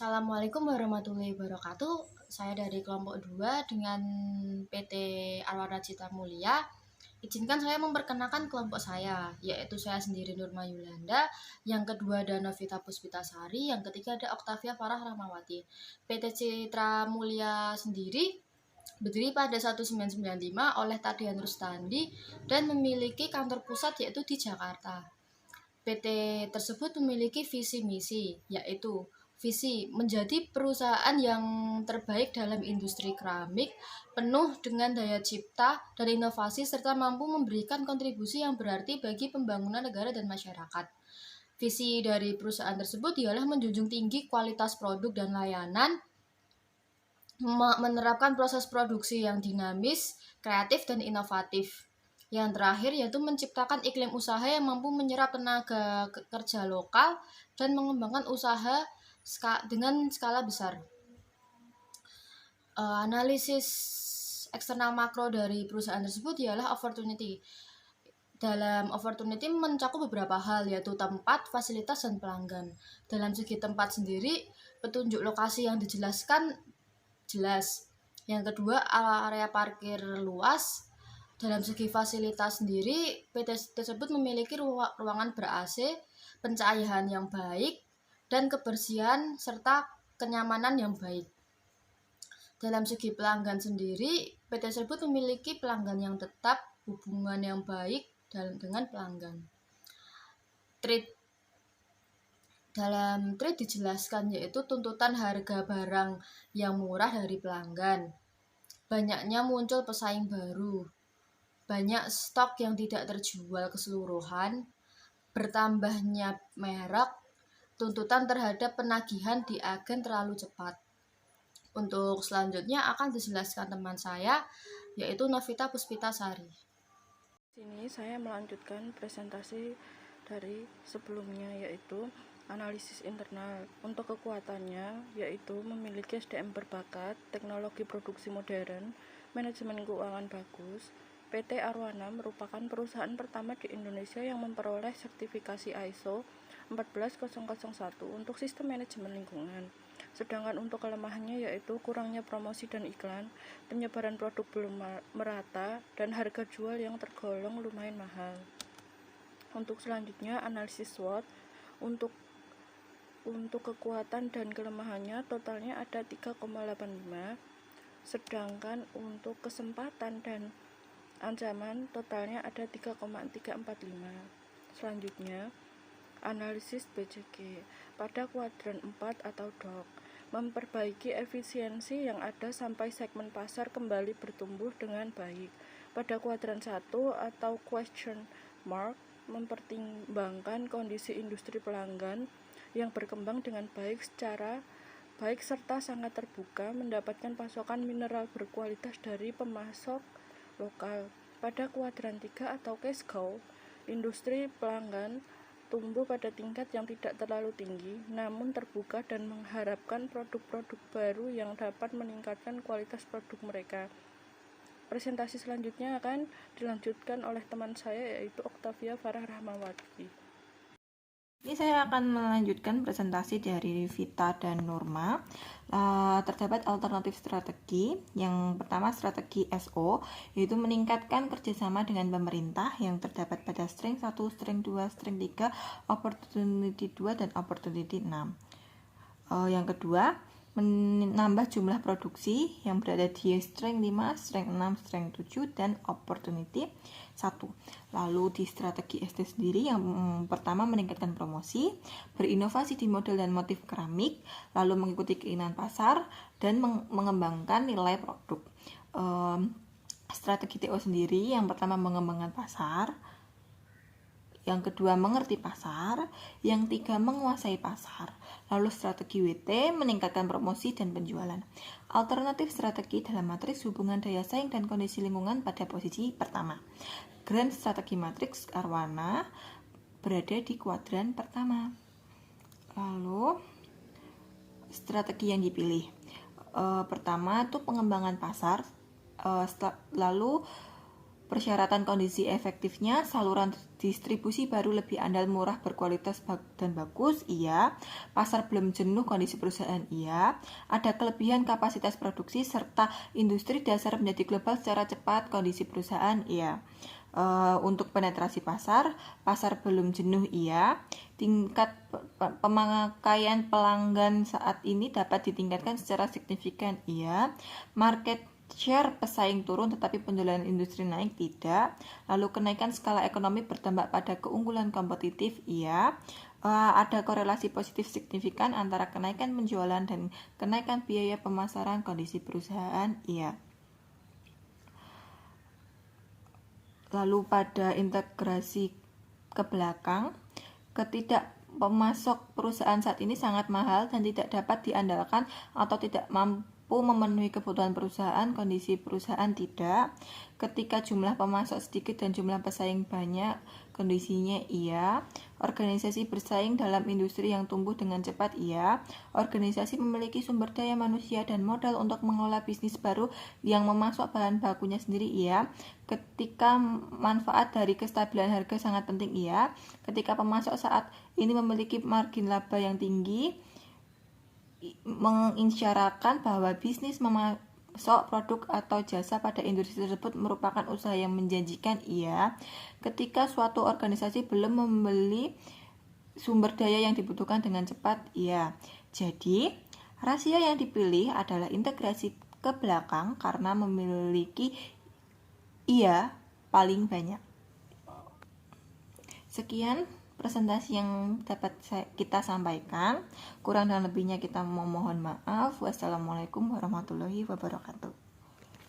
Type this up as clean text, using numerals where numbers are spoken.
Assalamualaikum warahmatullahi wabarakatuh. Saya dari kelompok 2 dengan PT Arwana Cita Mulia. Izinkan saya memperkenalkan kelompok saya, yaitu saya sendiri Nurma Yulanda, yang kedua ada Novita Puspitasari, yang ketiga ada Oktavia Farah Rahmawati. PT Citra Mulia sendiri berdiri pada 1995 oleh Tadian Rustandi dan memiliki kantor pusat yaitu di Jakarta. PT tersebut memiliki visi misi, yaitu visi menjadi perusahaan yang terbaik dalam industri keramik, penuh dengan daya cipta dan inovasi serta mampu memberikan kontribusi yang berarti bagi pembangunan negara dan masyarakat. Visi dari perusahaan tersebut ialah menjunjung tinggi kualitas produk dan layanan, menerapkan proses produksi yang dinamis, kreatif, dan inovatif. Yang terakhir yaitu menciptakan iklim usaha yang mampu menyerap tenaga kerja lokal dan mengembangkan usaha dengan skala besar. Analisis eksternal makro dari perusahaan tersebut ialah opportunity. Dalam opportunity mencakup beberapa hal, yaitu tempat, fasilitas, dan pelanggan. Dalam segi tempat sendiri, petunjuk lokasi yang dijelaskan jelas. Yang kedua, area parkir luas. Dalam segi fasilitas sendiri, PT tersebut memiliki ruangan ber-AC, pencahayaan yang baik, dan kebersihan serta kenyamanan yang baik. Dalam segi pelanggan sendiri, PT tersebut memiliki pelanggan yang tetap, hubungan yang baik dengan pelanggan. Dalam trade dijelaskan yaitu tuntutan harga barang yang murah dari pelanggan, banyaknya muncul pesaing baru, banyak stok yang tidak terjual keseluruhan, bertambahnya merek, tuntutan terhadap penagihan di agen terlalu cepat. Untuk selanjutnya akan dijelaskan teman saya, yaitu Novita Puspitasari. Sini saya melanjutkan presentasi dari sebelumnya, yaitu analisis internal. Untuk kekuatannya yaitu memiliki SDM berbakat, teknologi produksi modern, manajemen keuangan bagus. PT Arwana merupakan perusahaan pertama di Indonesia yang memperoleh sertifikasi ISO 14001 untuk sistem manajemen lingkungan. Sedangkan untuk kelemahannya yaitu kurangnya promosi dan iklan, penyebaran produk belum merata, dan harga jual yang tergolong lumayan mahal. Untuk selanjutnya analisis SWOT. Untuk kekuatan dan kelemahannya totalnya ada 3,85, sedangkan untuk kesempatan dan ancaman totalnya ada 3,345. Selanjutnya analisis BCG pada kuadran 4 atau DOC, memperbaiki efisiensi yang ada sampai segmen pasar kembali bertumbuh dengan baik. Pada kuadran 1 atau question mark, mempertimbangkan kondisi industri pelanggan yang berkembang dengan baik serta sangat terbuka mendapatkan pasokan mineral berkualitas dari pemasok lokal. Pada kuadran 3 atau cash cow, industri pelanggan tumbuh pada tingkat yang tidak terlalu tinggi, namun terbuka dan mengharapkan produk-produk baru yang dapat meningkatkan kualitas produk mereka. Presentasi selanjutnya akan dilanjutkan oleh teman saya, yaitu Oktavia Farah Rahmawati. Ini saya akan melanjutkan presentasi dari Vita dan Nurma. Terdapat alternatif strategi. Yang pertama strategi SO, yaitu meningkatkan kerjasama dengan pemerintah yang terdapat pada string 1, string 2, string 3, opportunity 2, dan opportunity 6. Yang kedua, menambah jumlah produksi yang berada di string 5, string 6, string 7, dan opportunity 1. Lalu di strategi ST sendiri, yang pertama meningkatkan promosi, berinovasi di model dan motif keramik, lalu mengikuti keinginan pasar, dan mengembangkan nilai produk. Strategi TO sendiri, yang pertama mengembangkan pasar, yang kedua mengerti pasar, yang tiga menguasai pasar. Lalu strategi WT meningkatkan promosi dan penjualan. Alternatif strategi dalam matriks hubungan daya saing dan kondisi lingkungan pada posisi pertama. Grand strategi matriks Arwana berada di kuadran pertama. Lalu strategi yang dipilih, pertama itu pengembangan pasar, lalu persyaratan kondisi efektifnya, saluran distribusi baru lebih andal, murah, berkualitas dan bagus, iya. Pasar belum jenuh, kondisi perusahaan, iya. Ada kelebihan kapasitas produksi, serta industri dasar menjadi global secara cepat, kondisi perusahaan, iya. Untuk penetrasi pasar belum jenuh, iya. Tingkat pemakaian pelanggan saat ini dapat ditingkatkan secara signifikan, iya. Market share pesaing turun tetapi penjualan industri naik, tidak. Lalu kenaikan skala ekonomi berdampak pada keunggulan kompetitif, iya. Ada korelasi positif signifikan antara kenaikan penjualan dan kenaikan biaya pemasaran, kondisi perusahaan, iya. Lalu pada integrasi ke belakang, pemasok perusahaan saat ini sangat mahal dan tidak dapat diandalkan atau tidak mampu memenuhi kebutuhan perusahaan, kondisi perusahaan, tidak. Ketika jumlah pemasok sedikit dan jumlah pesaing banyak, kondisinya iya. Organisasi bersaing dalam industri yang tumbuh dengan cepat, iya. Organisasi memiliki sumber daya manusia dan modal untuk mengelola bisnis baru yang memasok bahan bakunya sendiri, iya. Ketika manfaat dari kestabilan harga sangat penting, iya. Ketika pemasok saat ini memiliki margin laba yang tinggi, mengisyaratkan bahwa bisnis memasok produk atau jasa pada industri tersebut merupakan usaha yang menjanjikan, iya. Ketika suatu organisasi belum membeli sumber daya yang dibutuhkan dengan cepat, iya. Jadi, rasio yang dipilih adalah integrasi ke belakang karena memiliki iya paling banyak. Sekian presentasi yang dapat kita sampaikan. Kurang dan lebihnya kita memohon maaf. Wassalamualaikum warahmatullahi wabarakatuh.